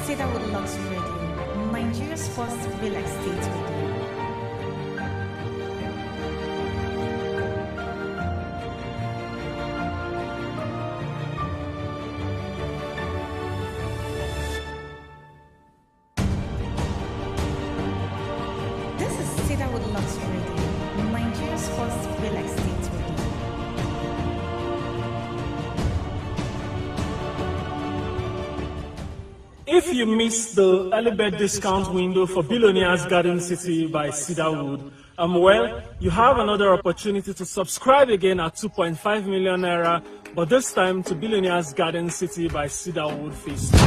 Cedarwood Luxury Radio, Nigeria's first real estate radio. This is Cedarwood Luxury Radio, Nigeria's first real estate radio. If you missed the early bird discount window for Billionaires Garden City by Cedarwood, well, you have another opportunity to subscribe again at 2.5 million naira, but this time to Billionaires Garden City by Cedarwood Phase 2.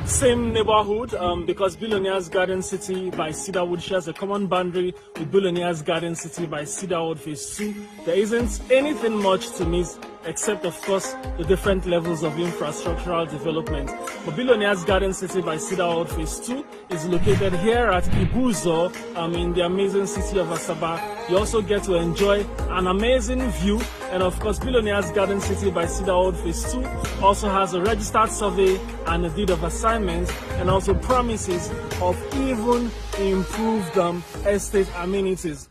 Same neighborhood, because Billionaires Garden City by Cedarwood shares a common boundary with Billionaires Garden City by Cedarwood Phase 2. There isn't anything much to miss, except of course the different levels of infrastructural development. But Billionaires Garden City by Cedarwood Phase 2 is located here at Ibuzo, in the amazing city of Asaba. You also get to enjoy an amazing view, and of course Billionaires Garden City by Cedarwood Phase 2 also has a registered survey and a deed of assignment, and also promises of even improved estate amenities.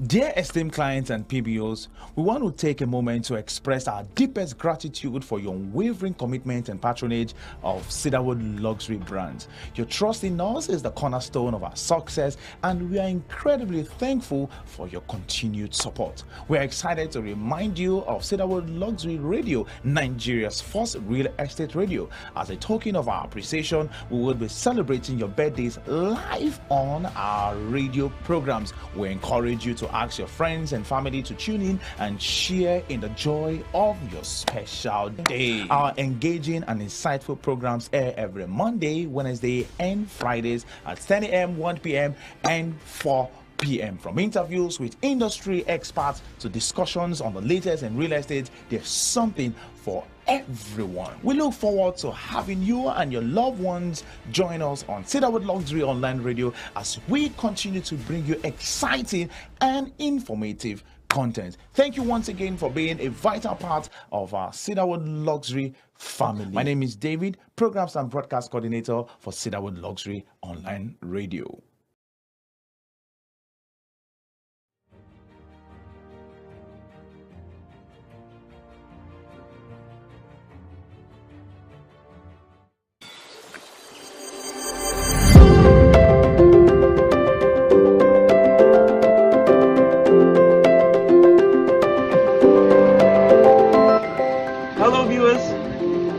Dear esteemed clients and PBOs, we want to take a moment to express our deepest gratitude for your unwavering commitment and patronage of Cedarwood Luxury Brands. Your trust in us is the cornerstone of our success, and we are incredibly thankful for your continued support. We are excited to remind you of Cedarwood Luxury Radio, Nigeria's first real estate radio. As a token of our appreciation, we will be celebrating your birthdays live on our radio programs. We encourage you to ask your friends and family to tune in and share in the joy of your special day. Our engaging and insightful programs air every Monday, Wednesday, and Fridays at 10 a.m., 1 p.m., and 4 p.m. From interviews with industry experts to discussions on the latest in real estate, there's something for everyone. We look forward to having you and your loved ones join us on Cedarwood Luxury Online Radio as we continue to bring you exciting and informative content. Thank you once again for being a vital part of our Cedarwood Luxury family. My name is David, Programs and Broadcast Coordinator for Cedarwood Luxury Online Radio.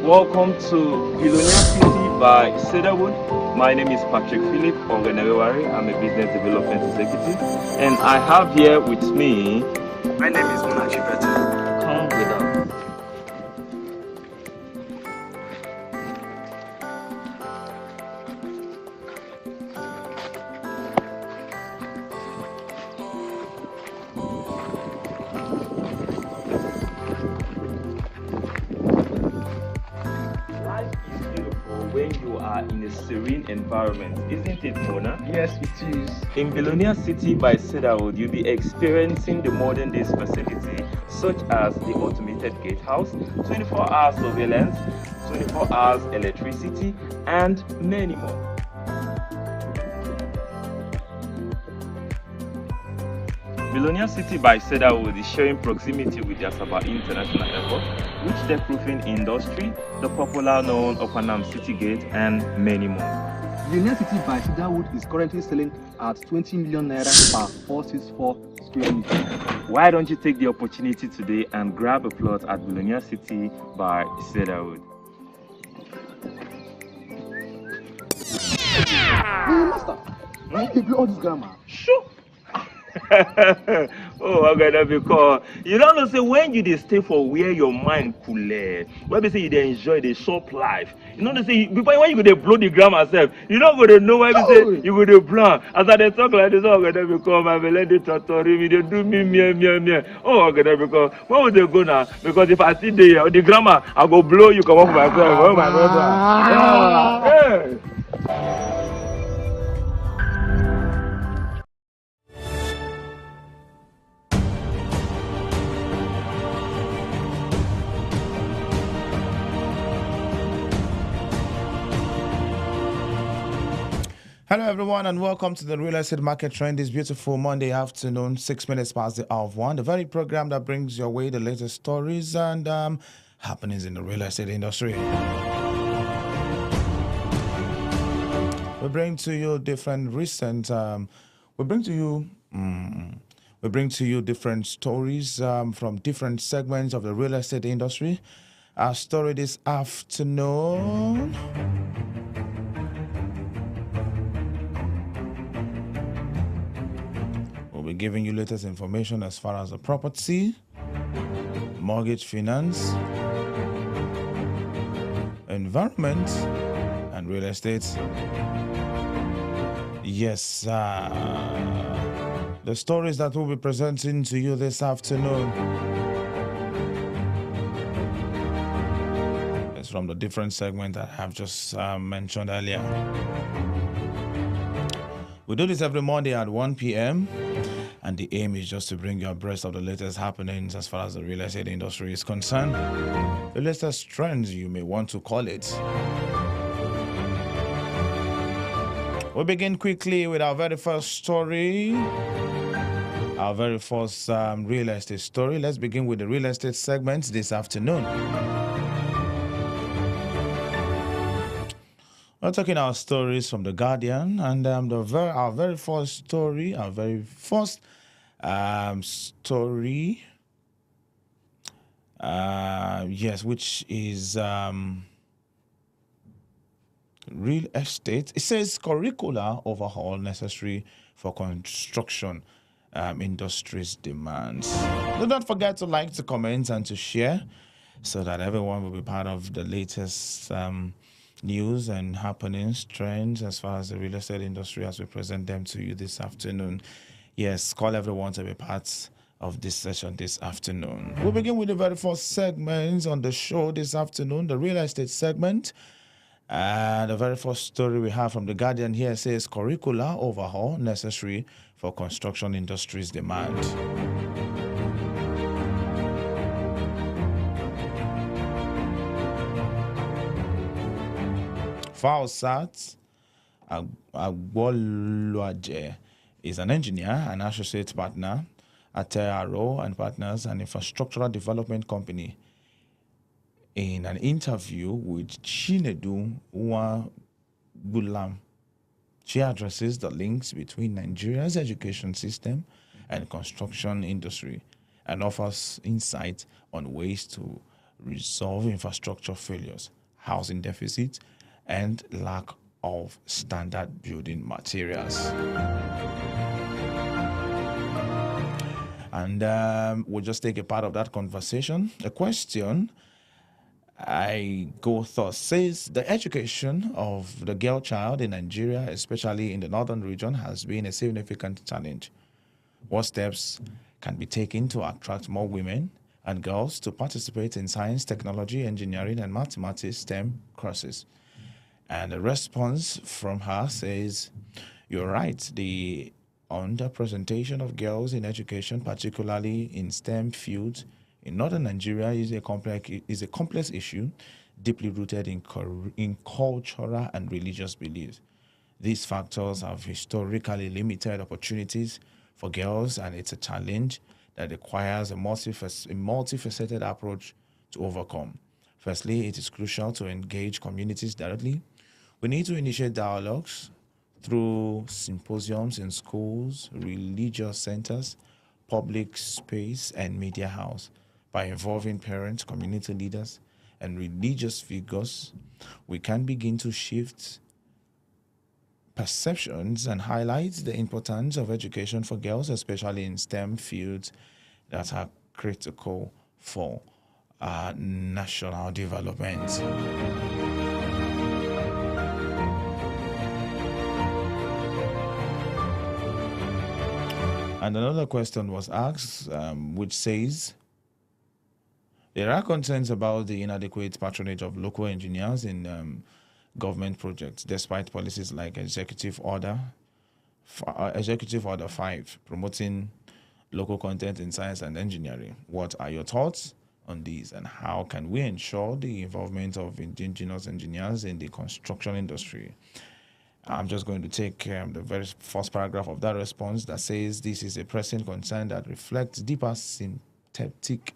Welcome to Billionaire City by Cedarwood. My name is Patrick Philip Ongenewari. I'm a business development executive, and I have here with me. My name is Munachi Beto. Come with us. When you are in a serene environment, isn't it, Mona? Yes, it is. In Billionaire City by Cedarwood, you'll be experiencing the modern day facility such as the automated gatehouse, 24-hour surveillance, 24 hours electricity, and many more. Billionaire City by Cedarwood is sharing proximity with the Asaba International Airport, which deck-proofing industry, the popular known Opanam City Gate, and many more. Billionaire City by Cedarwood is currently selling at 20 million naira per 464 square meters. Why don't you take the opportunity today and grab a plot at Billionaire City by Cedarwood? Hey, master, why you do all this grammar? Sure. Oh, okay, because you don't know say when you dey stay for where your mind cool, when they say you dey enjoy the short life, you know they say before when you go dey blow the grammar sef, you don't go to know why they say you go dey blow am. As I dey talk like this, oh, okay, because my belle dey totori me, dey do me meh. Oh, okay, because when we dey go now? Because if I see the grammar, I go blow you come up for myself. Oh my brother. Yeah. Hello, everyone, and welcome to the Real Estate Market Trend this beautiful Monday afternoon, 6 minutes past the hour of 1. The very program that brings your way the latest stories and happenings in the real estate industry. We bring to you different recent. We bring to you different stories from different segments of the real estate industry. Our story this afternoon. We'll be giving you latest information as far as the property, mortgage finance, environment, and real estate. Yes, the stories that we'll be presenting to you this afternoon is from the different segments that I have just mentioned earlier. We do this every Monday at 1 p.m. and the aim is just to bring you abreast of the latest happenings as far as the real estate industry is concerned. The latest trends, you may want to call it. We'll begin quickly with our very first story. Our very first real estate story. Let's begin with the real estate segment this afternoon. We're talking our stories from The Guardian, and our very first story, which is real estate. It says curricular overhaul necessary for construction industry's demands. Do not forget to like, to comment, and to share so that everyone will be part of the latest news and happenings, trends as far as the real estate industry as we present them to you this afternoon. Yes, call everyone to be part of this session this afternoon. We'll begin with the very first segment on the show this afternoon, the real estate segment. The very first story we have from The Guardian here says curricular overhaul necessary for construction industry's demand. Fausat Agbolwaje is an engineer and associate partner at TRO and Partners, an infrastructural development company. In an interview with Chinedu Nwabulam, she addresses the links between Nigeria's education system and construction industry and offers insight on ways to resolve infrastructure failures, housing deficits, and lack of standard building materials. And we'll just take a part of that conversation. A question I go thus says the education of the girl child in Nigeria, especially in the northern region, has been a significant challenge. What steps can be taken to attract more women and girls to participate in science, technology, engineering, and mathematics STEM courses? And the response from her says, you're right, the underrepresentation of girls in education, particularly in STEM fields, in northern Nigeria is a complex issue, deeply rooted in cultural and religious beliefs. These factors have historically limited opportunities for girls, and it's a challenge that requires a multifaceted approach to overcome. Firstly, it is crucial to engage communities directly. We need to initiate dialogues through symposiums in schools, religious centers, public space, and media house. By involving parents, community leaders, and religious figures, we can begin to shift perceptions and highlights the importance of education for girls, especially in STEM fields that are critical for national development. And another question was asked, which says, there are concerns about the inadequate patronage of local engineers in government projects, despite policies like Executive Order 5, promoting local content in science and engineering. What are your thoughts on these, and how can we ensure the involvement of indigenous engineers in the construction industry? I'm just going to take the very first paragraph of that response that says this is a pressing concern that reflects deeper synthetic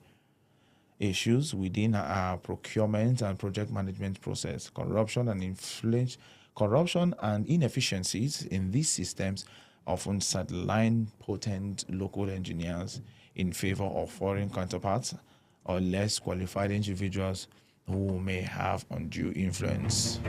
issues within our procurement and project management process. Corruption and inefficiencies in these systems often sideline potent local engineers in favor of foreign counterparts or less qualified individuals who may have undue influence.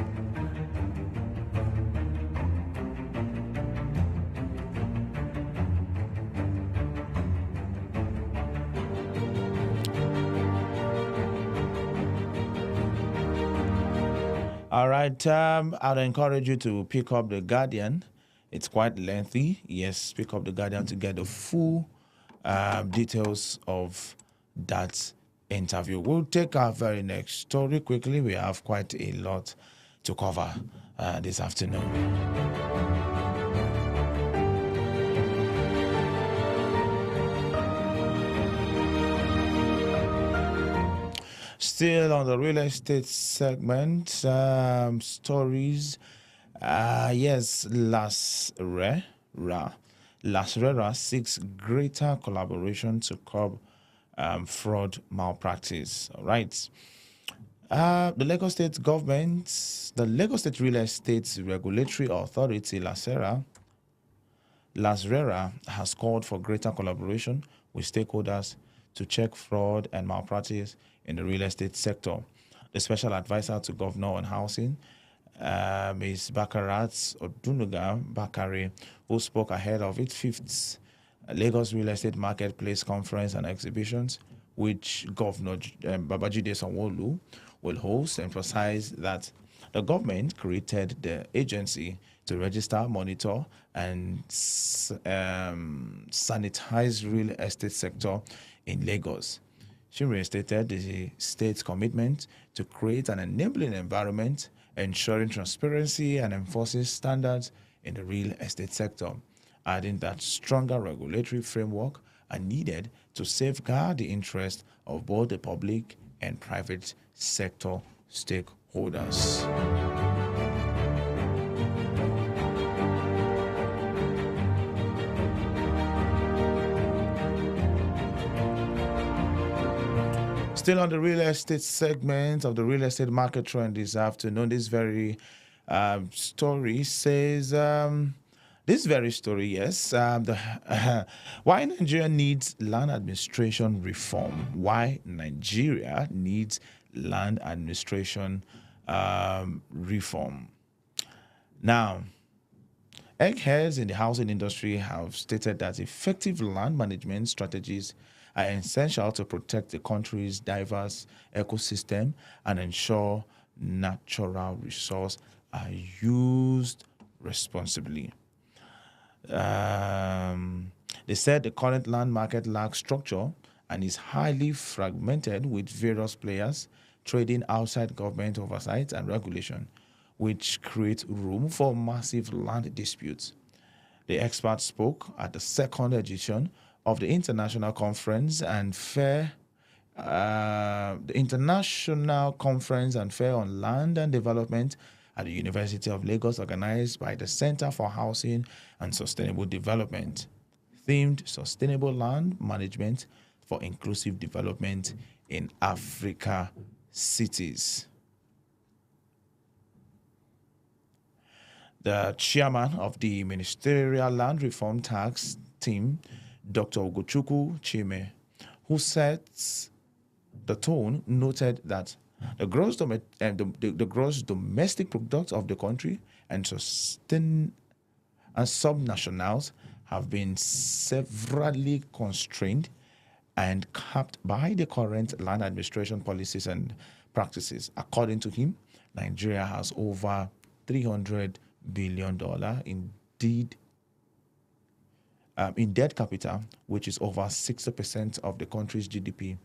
All right, I'd encourage you to pick up The Guardian. It's quite lengthy. Yes, pick up The Guardian to get the full details of that interview. We'll take our very next story quickly. We have quite a lot to cover this afternoon. Still on the real estate segment, stories. Yes, Las Rera seeks greater collaboration to curb fraud malpractice. All right. The Lagos State government, the Lagos State Real Estate Regulatory Authority, Las Rera, has called for greater collaboration with stakeholders to check fraud and malpractice in the real estate sector. The special advisor to Governor on Housing, Ms. Bakarat Odunuga Bakare, who spoke ahead of its 5th Lagos Real Estate Marketplace Conference and Exhibitions, which Governor Babajide Sanwo-Olu will host, emphasized that the government created the agency to register, monitor, and sanitize real estate sector in Lagos. She restated the state's commitment to create an enabling environment, ensuring transparency and enforcing standards in the real estate sector, adding that stronger regulatory framework are needed to safeguard the interests of both the public and private sector stakeholders. Still on the real estate segment of the real estate market trend this afternoon, this very story says, why Nigeria needs land administration reform. Why Nigeria needs land administration reform. Now, eggheads in the housing industry have stated that effective land management strategies are essential to protect the country's diverse ecosystem and ensure natural resources are used responsibly. They said the current land market lacks structure and is highly fragmented, with various players trading outside government oversight and regulation, which create room for massive land disputes. The experts spoke at the 2nd edition of the International Conference and Fair on Land and Development at the University of Lagos, organized by the Center for Housing and Sustainable Development, themed Sustainable Land Management for Inclusive Development in Africa Cities. The chairman of the Ministerial Land Reform Task Team, Dr. Ugochukwu Chime, who sets the tone, noted that the gross domestic product of the country and sustain and subnationals have been severely constrained and capped by the current land administration policies and practices. According to him, Nigeria has over $300 billion in debt capital, which is over 60% of the country's GDP,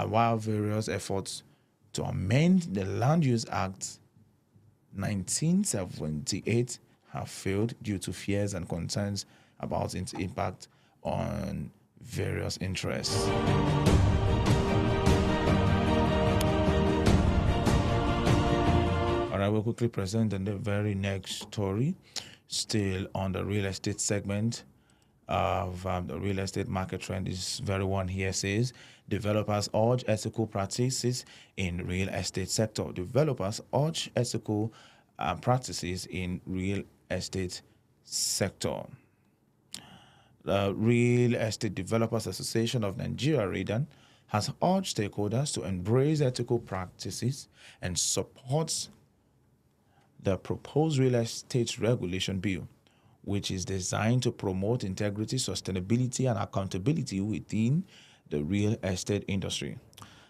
while various efforts to amend the Land Use Act 1978 have failed due to fears and concerns about its impact on various interests. All right, we'll quickly present the very next story, still on the real estate segment of the real estate market trend. This very one here says developers urge ethical practices in real estate sector. Developers urge ethical practices in real estate sector. The Real Estate Developers Association of Nigeria, REDAN, has urged stakeholders to embrace ethical practices and supports the proposed real estate regulation bill, which is designed to promote integrity, sustainability, and accountability within the real estate industry.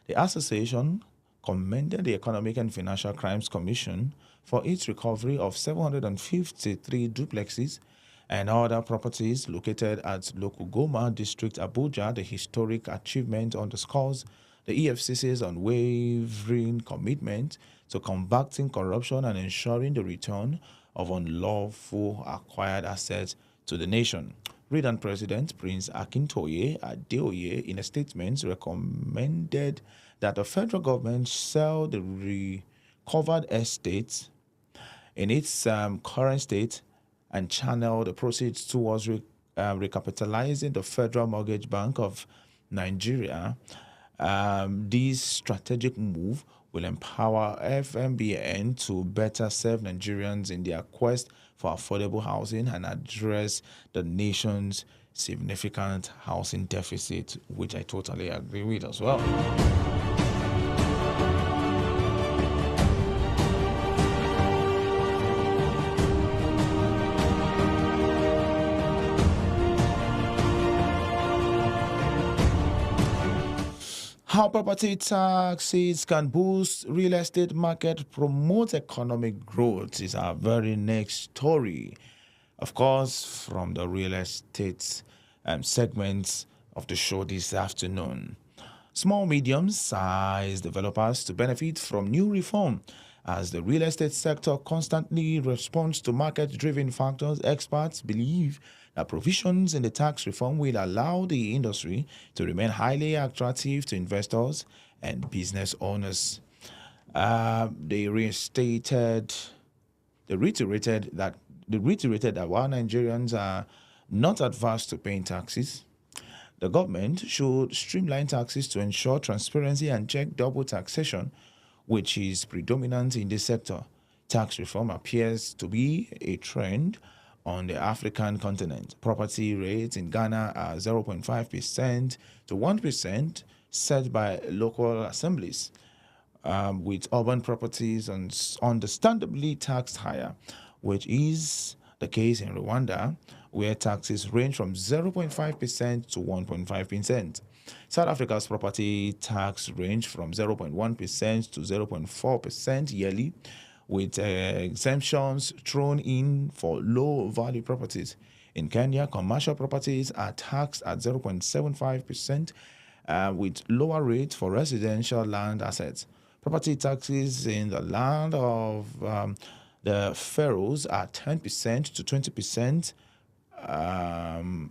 The association commended the Economic and Financial Crimes Commission for its recovery of 753 duplexes and other properties located at Lokugoma District, Abuja. The historic achievement underscores the EFCC's unwavering commitment to combating corruption and ensuring the return of unlawful acquired assets to the nation. REDAN President Prince Akintoye Adeoye, in a statement, recommended that the federal government sell the recovered estates in its current state and channel the proceeds towards recapitalizing the Federal Mortgage Bank of Nigeria. This strategic move will empower FMBN to better serve Nigerians in their quest for affordable housing and address the nation's significant housing deficit, which I totally agree with as well. How property taxes can boost real estate market, promote economic growth is our very next story. Of course, from the real estate segments of the show this afternoon. Small, medium-sized developers to benefit from new reform. As the real estate sector constantly responds to market-driven factors, experts believe that provisions in the tax reform will allow the industry to remain highly attractive to investors and business owners. They reiterated that while Nigerians are not adverse to paying taxes, the government should streamline taxes to ensure transparency and check double taxation, which is predominant in this sector. Tax reform appears to be a trend on the African continent. Property rates in Ghana are 0.5% to 1% set by local assemblies, with urban properties understandably taxed higher, which is the case in Rwanda, where taxes range from 0.5% to 1.5%. South Africa's property tax range from 0.1% to 0.4% yearly, with exemptions thrown in for low-value properties. In Kenya, commercial properties are taxed at 0.75%, with lower rates for residential land assets. Property taxes in the land of the Pharaohs are 10% to 20%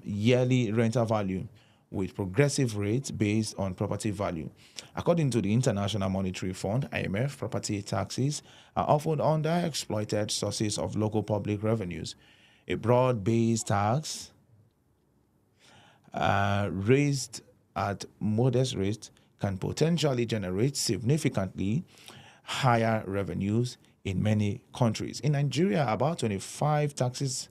yearly rental value, with progressive rates based on property value. According to the International Monetary Fund, IMF, property taxes are often underexploited sources of local public revenues. A broad-based tax raised at modest rates can potentially generate significantly higher revenues in many countries. In Nigeria, about 25 taxes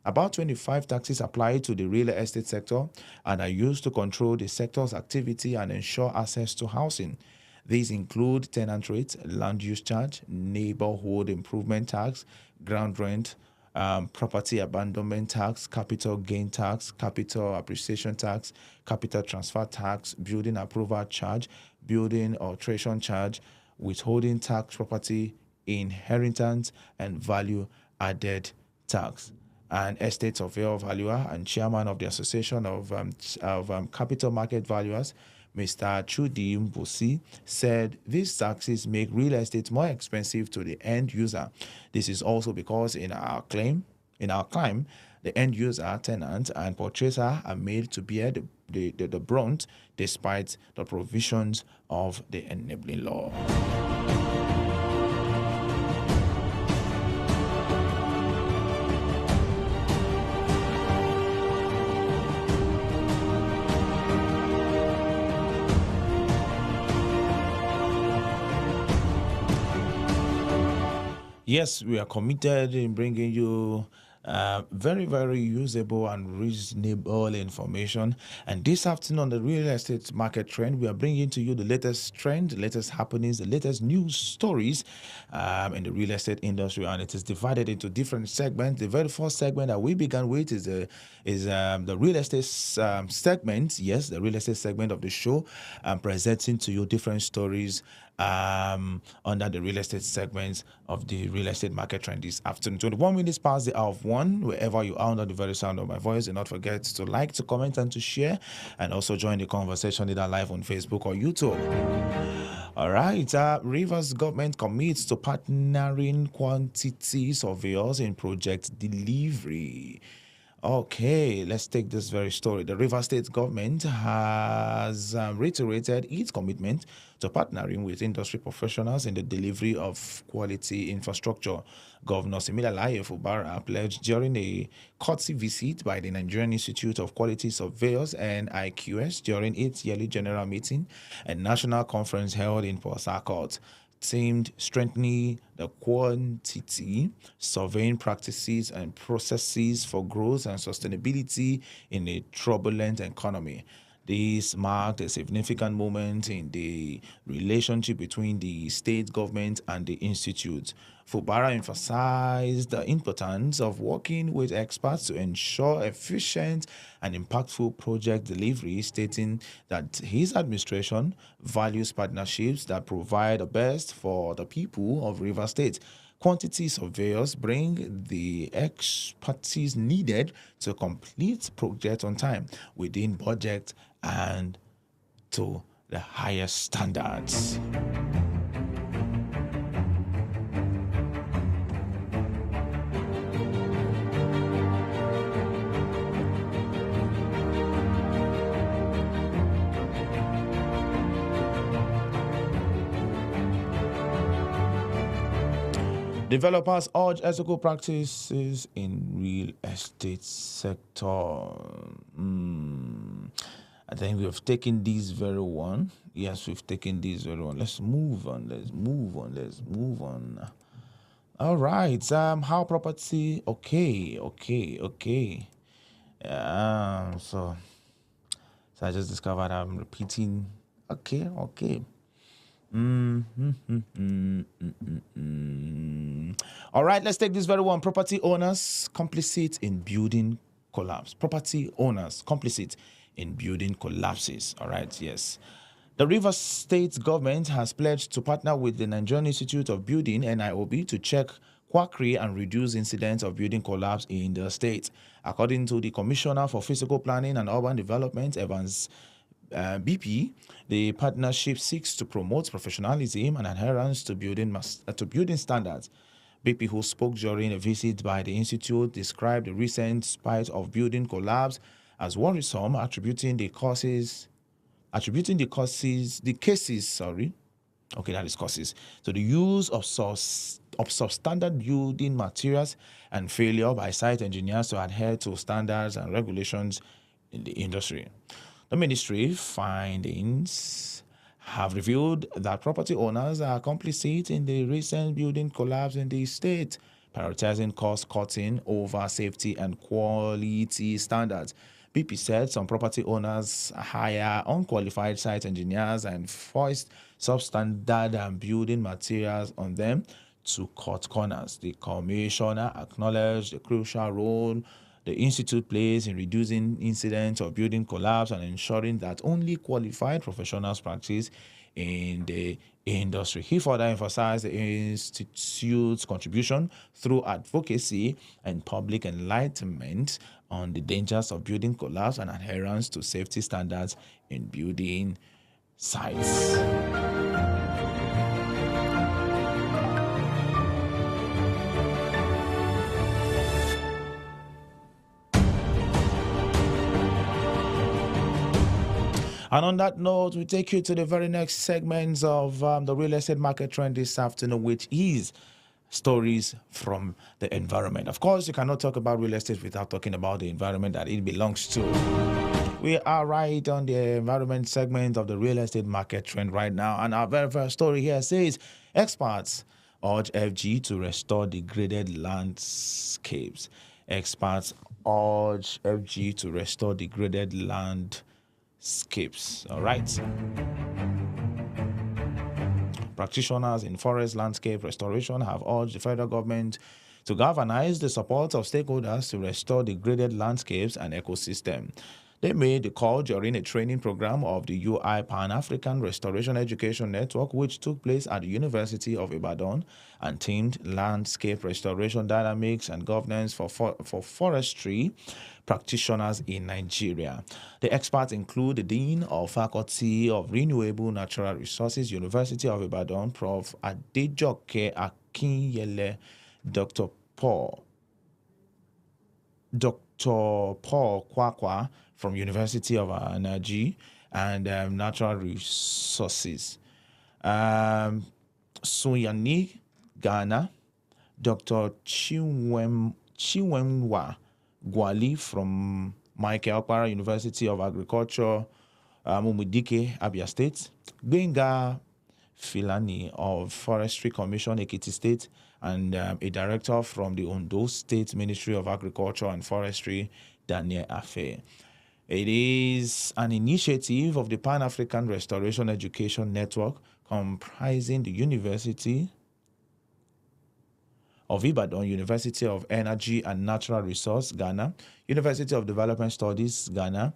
apply to the real estate sector and are used to control the sector's activity and ensure access to housing. These include tenant rates, land use charge, neighborhood improvement tax, ground rent, property abandonment tax, capital gain tax, capital appreciation tax, capital transfer tax, building approval charge, building alteration charge, withholding tax, property inheritance, and value added tax. An estate surveyor valuer and chairman of the Association of Capital Market Valuers, Mr. Chudi Mbusi, said these taxes make real estate more expensive to the end user. This is also because in our claim, the end user, tenant, and purchaser are made to bear the brunt despite the provisions of the enabling law. Yes, we are committed in bringing you very, very usable and reasonable information. And this afternoon on the real estate market trend, we are bringing to you the latest trend, the latest happenings, the latest news stories in the real estate industry. And it is divided into different segments. The very first segment that we began with is the real estate segment. Yes, the real estate segment of the show, presenting to you different stories under the real estate segments of the real estate market trend this afternoon. 21 minutes past the hour of 1, wherever you are under the very sound of my voice. Do not forget to like, to comment, and to share, and also join the conversation either live on Facebook or YouTube. All right, Rivers government commits to partnering quantity surveyors in project delivery. Okay, let's take this very story. The Rivers State government has reiterated its commitment to partnering with industry professionals in the delivery of quality infrastructure. Governor Similalayi Fubara pledged during a courtesy visit by the Nigerian Institute of Quality Surveyors (NIQS) during its yearly general meeting and national conference held in Port Harcourt, themed strengthening the quantity surveying practices and processes for growth and sustainability in a turbulent economy. This marked a significant moment in the relationship between the state government and the institute. Fubara emphasized the importance of working with experts to ensure efficient and impactful project delivery, stating that his administration values partnerships that provide the best for the people of Rivers State. Quantity surveyors bring the expertise needed to complete projects on time, within budget, and to the highest standards. Developers urge ethical practices in real estate sector. I think we have taken this very one. Yes, we've taken this very one. Let's move on. All right. How property? Okay. So I just discovered I'm repeating. Okay. All right, let's take this very one. Property owners complicit in building collapse. Property owners complicit in building collapses. All right, yes. The Rivers State government has pledged to partner with the Nigerian Institute of Building, NIOB, to check quackery and reduce incidents of building collapse in the state. According to the Commissioner for Physical Planning and Urban Development, Evans BP, the partnership seeks to promote professionalism and adherence to building standards. BP, who spoke during a visit by the institute, described the recent spate of building collapse as worrisome, attributing the cases to the use of substandard building materials and failure by site engineers to adhere to standards and regulations in the industry. The ministry findings have revealed that property owners are complicit in the recent building collapse in the state, prioritizing cost cutting over safety and quality standards. BP said some property owners hire unqualified site engineers and foist substandard building materials on them to cut corners. The commissioner acknowledged the crucial role the institute plays in reducing incidents of building collapse and ensuring that only qualified professionals practice in the industry. He further emphasized the institute's contribution through advocacy and public enlightenment on the dangers of building collapse and adherence to safety standards in building sites. And on that note, we take you to the very next segments of the real estate market trend this afternoon, which is stories from the environment. Of course, you cannot talk about real estate without talking about the environment that it belongs to. We are right on the environment segment of the real estate market trend right now. And our very first story here says, experts urge FG to restore degraded landscapes. Experts urge FG to restore degraded landscapes. All right. Practitioners in forest landscape restoration have urged the federal government to galvanize the support of stakeholders to restore degraded landscapes and ecosystem. They made the call during a training program of the UI Pan-African Restoration Education Network, which took place at the University of Ibadan and themed Landscape Restoration Dynamics and Governance for Forestry Practitioners in Nigeria. The experts include the Dean of Faculty of Renewable Natural Resources, University of Ibadan, Prof. Adejoke Akinyele, Dr. Paul Kwakwa from University of Energy and Natural Resources. Suyani Ghana, Dr. Chiwenwa Gwali from Michael Okpara University of Agriculture, Mumudike, Abia State, Benga Filani of Forestry Commission, Ekiti State, and a director from the Ondo State Ministry of Agriculture and Forestry, Daniel Afe. It is an initiative of the Pan-African Restoration Education Network comprising the University of Ibadan, University of Energy and Natural Resource, Ghana, University of Development Studies, Ghana,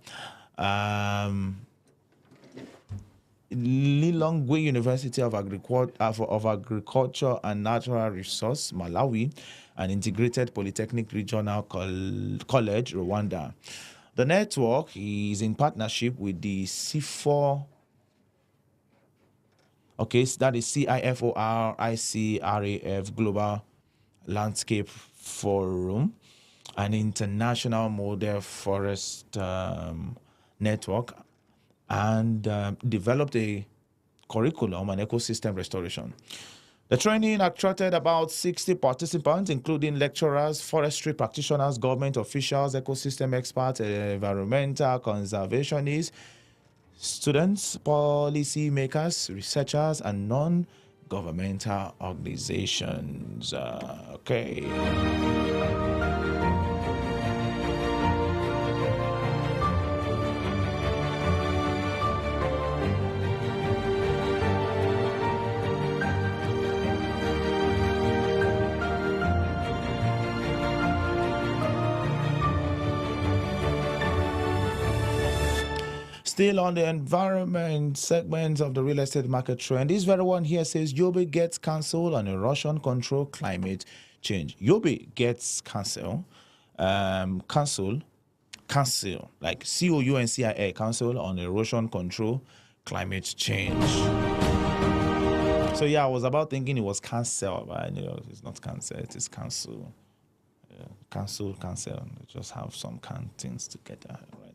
Lilongwe University of Agriculture and Natural Resource, Malawi, and Integrated Polytechnic Regional College, Rwanda. The network is in partnership with the C4, that is CIFOR-ICRAF Global Landscape Forum, an international model forest network, and developed a curriculum on ecosystem restoration. The training attracted about 60 participants, including lecturers, forestry practitioners, government officials, ecosystem experts, environmental conservationists, students, policy makers, researchers, and non-governmental organizations. Still on the environment segments of the real estate market trend, this very one here says Yobe gets cancelled on erosion control climate change. Yobe gets cancel, like COUNCIL, cancel on erosion control climate change. So yeah, I was about thinking it was cancel, but I know it's not cancel, it is cancel. Cancel. Just have some things together, right?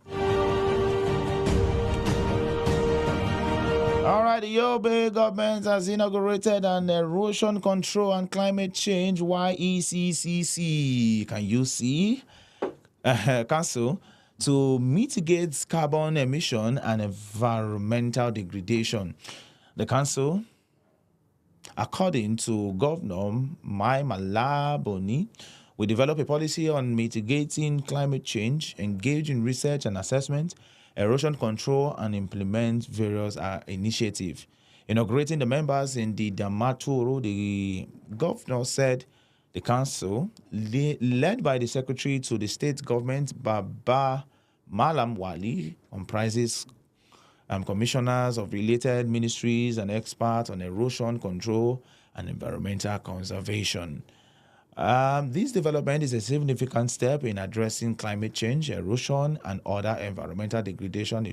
All right, the Yobe government has inaugurated an erosion control and climate change YECCC. Can you see? Council to mitigate carbon emission and environmental degradation. The council, according to Governor Mai Malaboni, We develop a policy on mitigating climate change, engage in research and assessment, erosion control, and implement various initiatives. Inaugurating the members in the Damaturu, the governor said the council, led by the secretary to the state government, Baba Malam Wali, comprises commissioners of related ministries and experts on erosion control and environmental conservation. This development is a significant step in addressing climate change, erosion, and other environmental degradation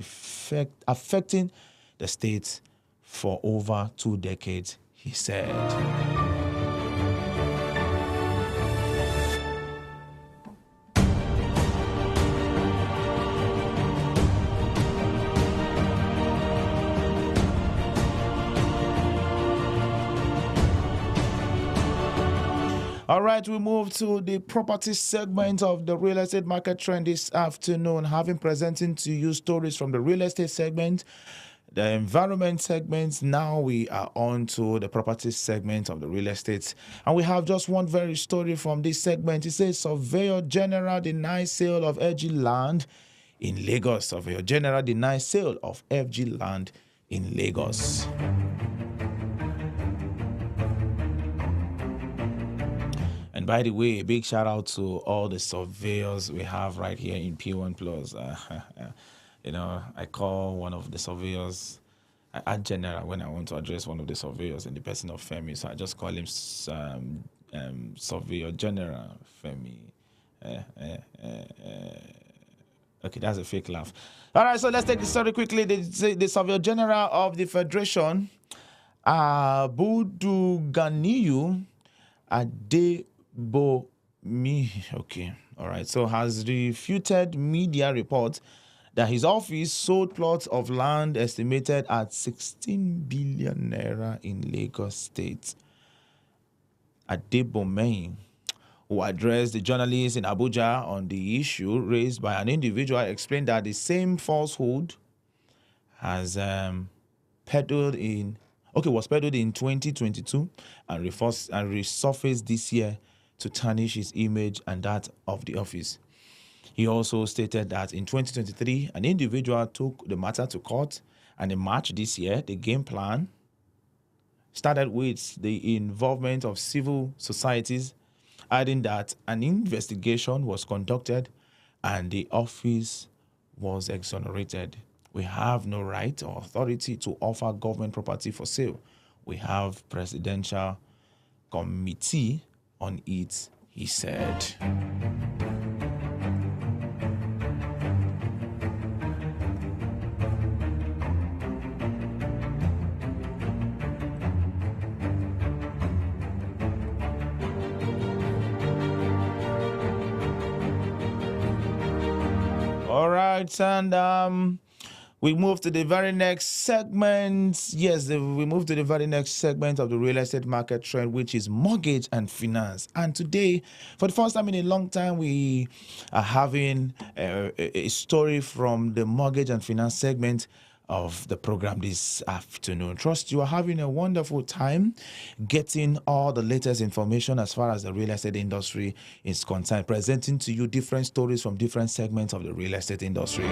affecting the state for over 2 decades, he said. All right, we move to the property segment of the real estate market trend this afternoon, having presenting to you stories from the real estate segment, the environment segment. Now we are on to the property segment of the real estate. And we have just one very story from this segment. It says, Surveyor General denies sale of FG land in Lagos. Surveyor General denies sale of FG land in Lagos. And by the way, a big shout out to all the surveyors we have right here in P1 Plus. I call one of the surveyors, I add general when I want to address one of the surveyors in the person of Femi. So I just call him Surveyor General Femi. Okay, that's a fake laugh. All right, so let's take the story quickly. The Surveyor General of the Federation, Budu Ganiyu okay, all right, so has refuted media reports that his office sold plots of land estimated at 16 billion naira in Lagos State. Adebomehin, who addressed the journalists in Abuja on the issue raised by an individual, explained that the same falsehood has was peddled in 2022 and resurfaced this year to tarnish his image and that of the office. He also stated that in 2023, an individual took the matter to court, and in March this year, the game plan started with the involvement of civil societies, adding that an investigation was conducted and the office was exonerated. We have no right or authority to offer government property for sale. We have presidential committee on it, he said. All right, and we move to the very next segment. Yes, we move to the very next segment of the real estate market trend, which is mortgage and finance. And today, for the first time in a long time, we are having a story from the mortgage and finance segment of the program this afternoon. Trust you are having a wonderful time getting all the latest information as far as the real estate industry is concerned, presenting to you different stories from different segments of the real estate industry.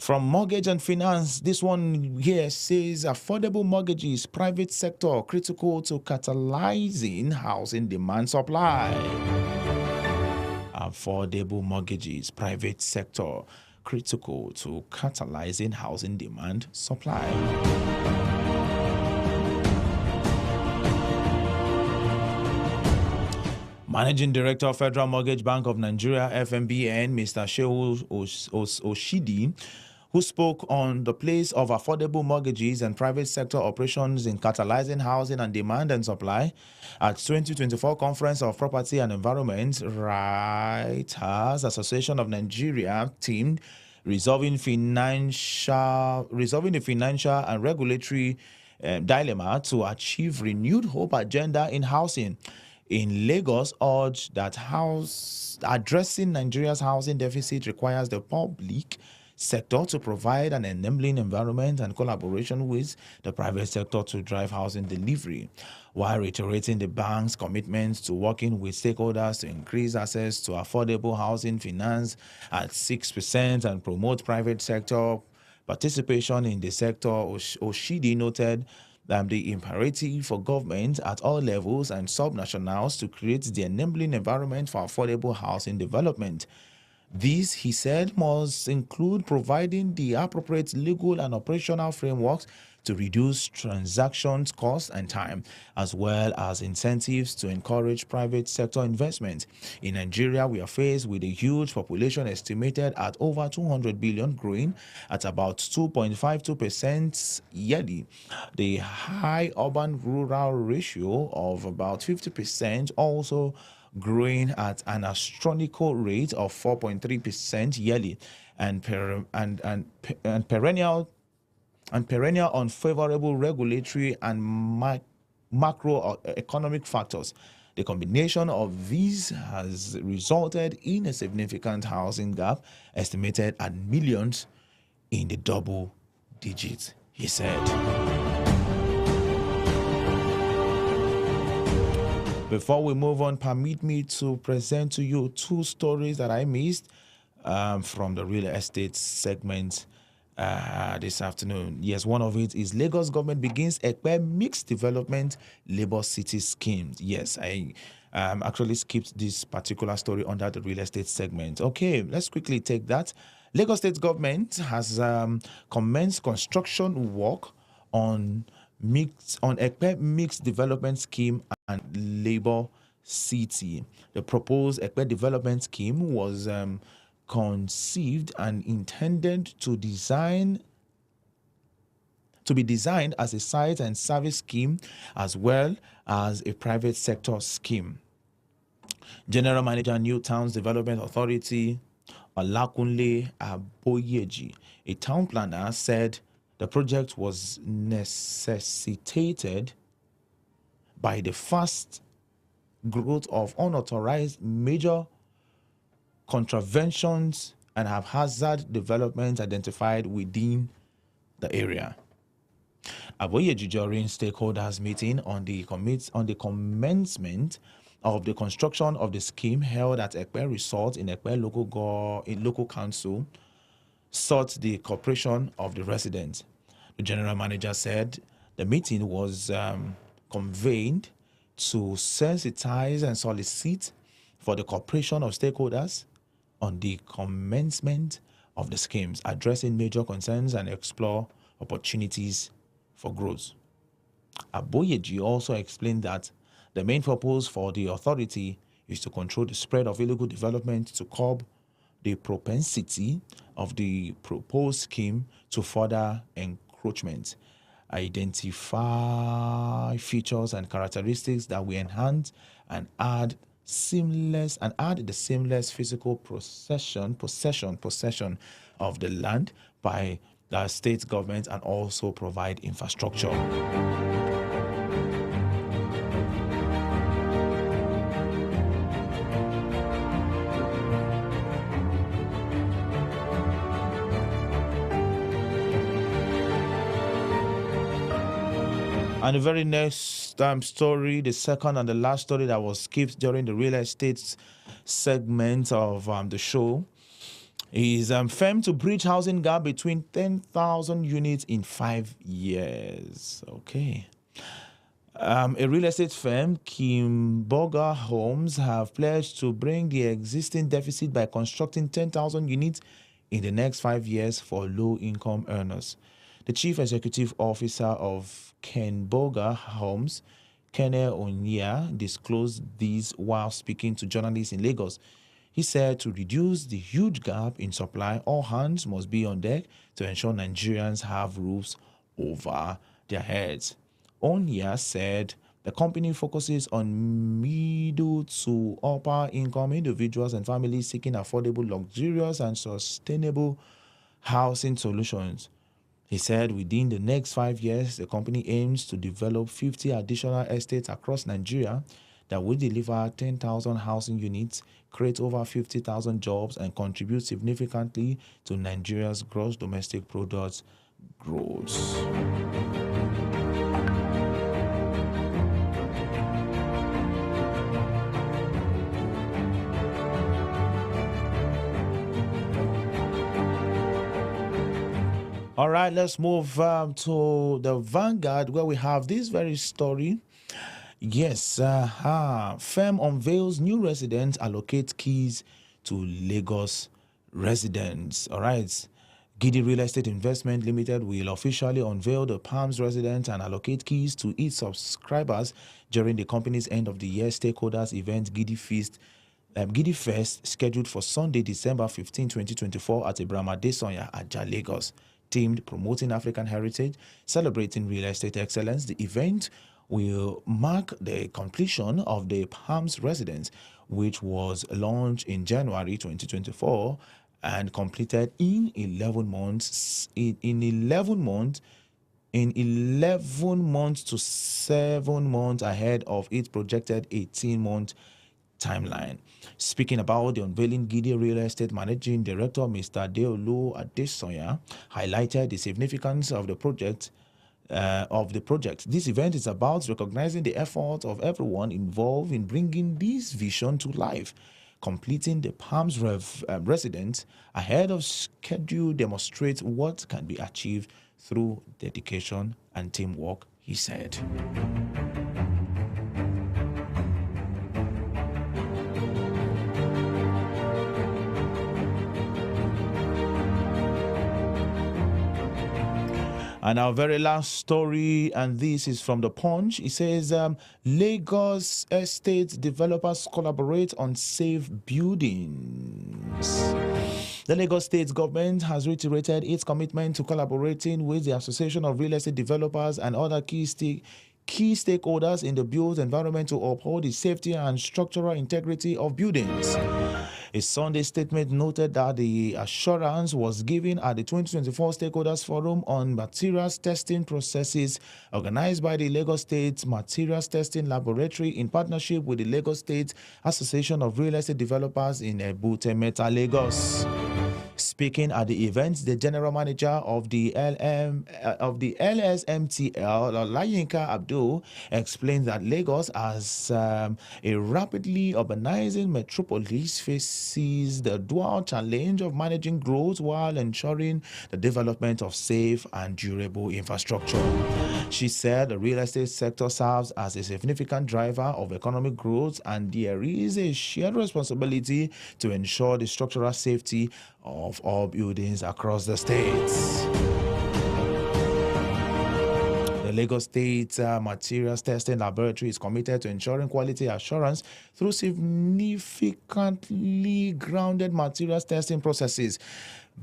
From mortgage and finance, this one here says affordable mortgages, private sector critical to catalyzing housing demand supply. Affordable mortgages, private sector critical to catalyzing housing demand supply. Managing Director of Federal Mortgage Bank of Nigeria, FMBN, Mr. Shehu Oshidi, who spoke on the place of affordable mortgages and private sector operations in catalyzing housing and demand and supply at 2024 Conference of Property and Environment Writers Association of Nigeria team resolving the financial and regulatory dilemma to achieve renewed hope agenda in housing. In Lagos, urged that addressing Nigeria's housing deficit requires the public sector to provide an enabling environment and collaboration with the private sector to drive housing delivery, while reiterating the bank's commitment to working with stakeholders to increase access to affordable housing finance at 6% and promote private sector participation in the sector. Oshidi noted the imperative for government at all levels and subnationals to create the enabling environment for affordable housing development. This, he said, must include providing the appropriate legal and operational frameworks to reduce transactions costs and time, as well as incentives to encourage private sector investment. In Nigeria, we are faced with a huge population estimated at over 200 billion, growing at about 2.52% yearly. The high urban-rural ratio of about 50% also growing at an astronomical rate of 4.3% yearly, and perennial unfavorable regulatory and macroeconomic factors. The combination of these has resulted in a significant housing gap, estimated at millions in the double digits, he said. Before we move on, permit me to present to you two stories that I missed from the real estate segment this afternoon. Yes, one of it is Lagos government begins Ekpe mixed development labor city scheme. Yes, I actually skipped this particular story under the real estate segment. Okay, let's quickly take that. Lagos state government has commenced construction work on Ekpe mixed development scheme and labor city. The proposed Ekpe development scheme was conceived and intended to be designed as a site and service scheme as well as a private sector scheme. General Manager, New Towns Development Authority, Olakunle Aboyeji, a town planner, said the project was necessitated by the fast growth of unauthorized major contraventions and haphazard developments identified within the area. Aboyeji, during stakeholders meeting on the commencement of the construction of the scheme held at Ekpe Resort in Ekpe local council, sought the cooperation of the residents. The general manager said the meeting was convened to sensitize and solicit for the cooperation of stakeholders on the commencement of the schemes, addressing major concerns and explore opportunities for growth. Aboyeji also explained that the main purpose for the authority is to control the spread of illegal development, to curb the propensity of the proposed scheme to further encroachment, identify features and characteristics that will enhance and add the seamless physical possession of the land by the state government, and also provide infrastructure. And the very next story, the second and the last story that was skipped during the real estate segment of the show, is firm to bridge housing gap between 10,000 units in 5 years. Okay. A real estate firm, Kimboga Homes, have pledged to bring the existing deficit by constructing 10,000 units in the next 5 years for low-income earners. The chief executive officer of Kimboga Homes, Kene Onya, disclosed this while speaking to journalists in Lagos. He said to reduce the huge gap in supply, all hands must be on deck to ensure Nigerians have roofs over their heads. Onya said the company focuses on middle to upper income individuals and families seeking affordable, luxurious, and sustainable housing solutions. He said within the next 5 years, the company aims to develop 50 additional estates across Nigeria that will deliver 10,000 housing units, create over 50,000 jobs, and contribute significantly to Nigeria's gross domestic product growth. All right, let's move to the Vanguard, where we have this very story. Yes, firm unveils new residents allocate keys to Lagos residents. All right. Giddy Real Estate Investment Limited will officially unveil the Palms residents and allocate keys to its subscribers during the company's end of the year stakeholders event, Giddy Fest, scheduled for Sunday, December 15, 2024 at Ibrahima Desonya at Lagos. Themed promoting African heritage, celebrating real estate excellence, the event will mark the completion of the Palms residence, which was launched in January 2024 and completed in 11 months. In 11 months to 7 months ahead of its projected 18-month timeline. Speaking about the unveiling, Giddy Real Estate Managing Director Mr. Deolu Adesoya highlighted the significance of the project. This event is about recognizing the effort of everyone involved in bringing this vision to life. Completing the Palms residence ahead of schedule demonstrates what can be achieved through dedication and teamwork, he said. And our very last story, and this is from The Punch. It says, Lagos estate developers collaborate on safe buildings. The Lagos State government has reiterated its commitment to collaborating with the Association of Real Estate Developers and other key stakeholders in the built environment to uphold the safety and structural integrity of buildings. A Sunday statement noted that the assurance was given at the 2024 Stakeholders Forum on Materials Testing Processes organized by the Lagos State Materials Testing Laboratory in partnership with the Lagos State Association of Real Estate Developers in Ebute Metta, Lagos. Speaking at the event, the general manager of the LSMTL, Layinka Abdul, explained that Lagos, as a rapidly urbanizing metropolis, faces the dual challenge of managing growth while ensuring the development of safe and durable infrastructure. She said the real estate sector serves as a significant driver of economic growth, and there is a shared responsibility to ensure the structural safety of all buildings across the states. The Lagos State Materials Testing Laboratory is committed to ensuring quality assurance through significantly grounded materials testing processes.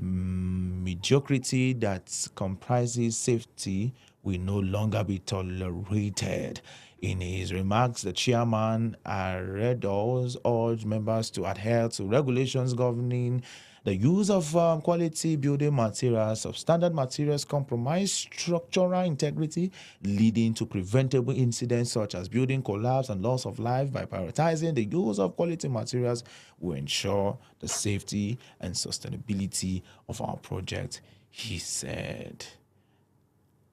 Mediocrity that comprises safety will no longer be tolerated. In his remarks, the chairman Aredos urged members to adhere to regulations governing the use of quality building materials. Substandard materials compromise structural integrity, leading to preventable incidents such as building collapse and loss of life. By prioritizing the use of quality materials, we ensure the safety and sustainability of our project, he said.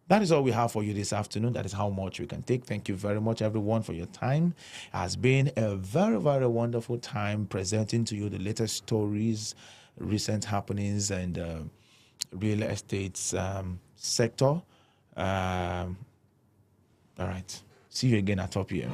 That is all we have for you this afternoon. That is how much we can take. Thank you very much, everyone, for your time. It has been a very, very wonderful time presenting to you the latest stories, recent happenings, and real estate sector. All right. See you again at 12 p.m.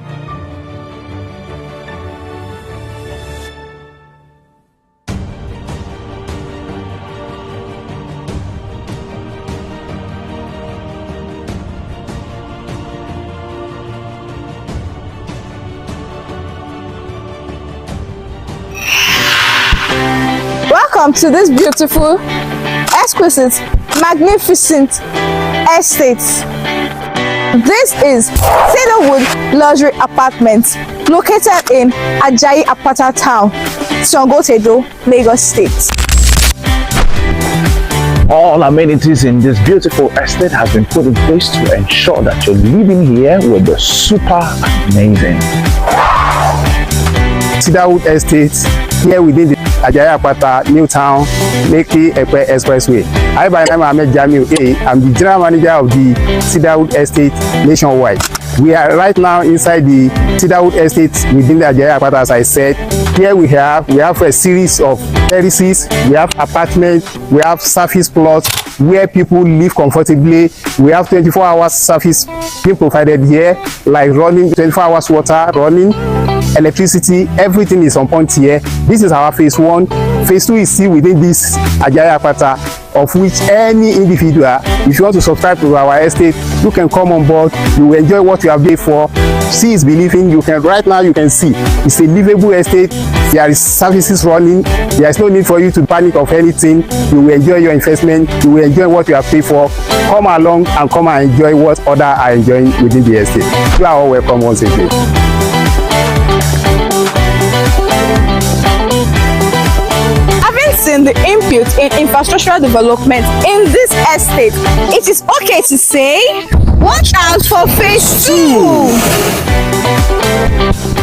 Welcome to this beautiful, exquisite, magnificent estate. This is Cedarwood Luxury Apartments located in Ajayi Apata Town, Sangotedo, Lagos State. All amenities in this beautiful estate has been put in place to ensure that you're living here will be super amazing. Cedarwood Estate here within the Ajaya Apata, New Town, Lekki Epe Expressway. I by name Ahmed Jamiu A. I'm the general manager of the Cedarwood Estate nationwide. We are right now inside the Cedarwood Estate within the Ajaya Apata, as I said. Here we have a series of terraces, we have apartments, we have surface plots where people live comfortably. We have 24 hours service being provided here, like running 24 hours water, running electricity, everything is on point here. This is our phase 1. Phase 2 is still within this Ajaya Apata, of which any individual, if you want to subscribe to our estate, you can come on board. You will enjoy what you have paid for. See is believing. You can right now, you can see it's a livable estate. There is services running. There is no need for you to panic of anything. You will enjoy your investment. You will enjoy what you have paid for. Come along and come and enjoy what others are enjoying within the estate. You are all welcome once again. Having seen the input in infrastructural development in this estate, it is okay to say, watch out for phase 2.